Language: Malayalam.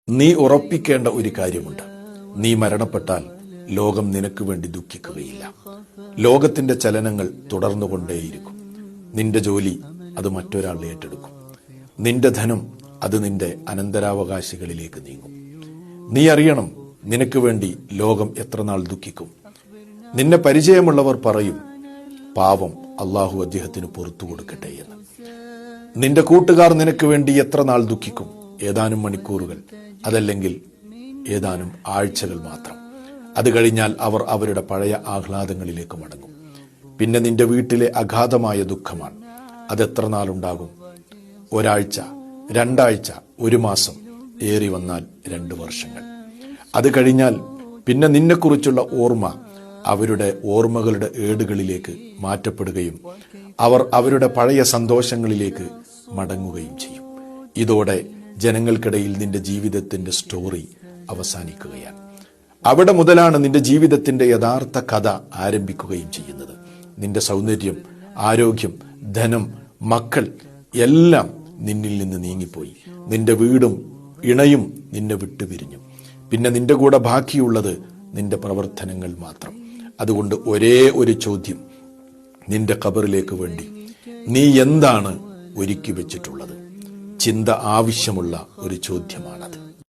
നീ ഉറപ്പിക്കേണ്ട ഒരു കാര്യമുണ്ട്. നീ മരണപ്പെട്ടാൽ ലോകം നിനക്ക് വേണ്ടി ദുഃഖിക്കുകയില്ല. ലോകത്തിന്റെ ചലനങ്ങൾ തുടർന്നുകൊണ്ടേയിരിക്കും. നിന്റെ ജോലി അത് മറ്റൊരാൾ ഏറ്റെടുക്കും. നിന്റെ ധനം അത് നിന്റെ അനന്തരാവകാശികളിലേക്ക് നീങ്ങും. നീ അറിയണം, നിനക്ക് വേണ്ടി ലോകം എത്ര നാൾ ദുഃഖിക്കും. നിന്നെ പരിചയമുള്ളവർ പറയും, പാവം, അള്ളാഹു അദ്ദേഹത്തിന് പുറത്തു കൊടുക്കട്ടെ എന്ന്. നിന്റെ കൂട്ടുകാർ നിനക്ക് വേണ്ടി എത്ര നാൾ ദുഃഖിക്കും. ഏതാനും മണിക്കൂറുകൾ, അതല്ലെങ്കിൽ ഏതാനും ആഴ്ചകൾ മാത്രം. അത് കഴിഞ്ഞാൽ അവർ അവരുടെ പഴയ ആഹ്ലാദങ്ങളിലേക്ക് മടങ്ങും. പിന്നെ നിന്റെ വീട്ടിലെ അഗാധമായ ദുഃഖമാണ്. അതെത്ര നാളുണ്ടാകും? ഒരാഴ്ച, രണ്ടാഴ്ച, ഒരു മാസം, ഏറി വന്നാൽ 2 വർഷങ്ങൾ. അത് കഴിഞ്ഞാൽ പിന്നെ നിന്നെക്കുറിച്ചുള്ള ഓർമ്മ അവരുടെ ഓർമ്മകളുടെ ഏടുകളിലേക്ക് മാറ്റപ്പെടുകയും അവർ അവരുടെ പഴയ സന്തോഷങ്ങളിലേക്ക് മടങ്ങുകയും ചെയ്യും. ഇതോടെ ജനങ്ങൾക്കിടയിൽ നിന്റെ ജീവിതത്തിന്റെ സ്റ്റോറി അവസാനിക്കുകയാണ്. അവിടെ മുതലാണ് നിന്റെ ജീവിതത്തിന്റെ യഥാർത്ഥ കഥ ആരംഭിക്കുകയും ചെയ്യുന്നത്. നിന്റെ സൗന്ദര്യം, ആരോഗ്യം, ധനം, മക്കൾ എല്ലാം നിന്നിൽ നിന്ന് നീങ്ങിപ്പോയി. നിന്റെ വീടും ഇണയും നിന്നെ വിട്ടുപിരിഞ്ഞു. പിന്നെ നിന്റെ കൂടെ ബാക്കിയുള്ളത് നിന്റെ പ്രവർത്തനങ്ങൾ മാത്രം. അതുകൊണ്ട് ഒരേ ഒരു ചോദ്യം നിന്റെ ഖബറിലേക്ക് വേണ്ടി: നീ എന്താണ് ഒരുക്കി വെച്ചിട്ടുള്ളത്? ചിന്ത ആവശ്യമുള്ള ഒരു ചോദ്യമാണത്.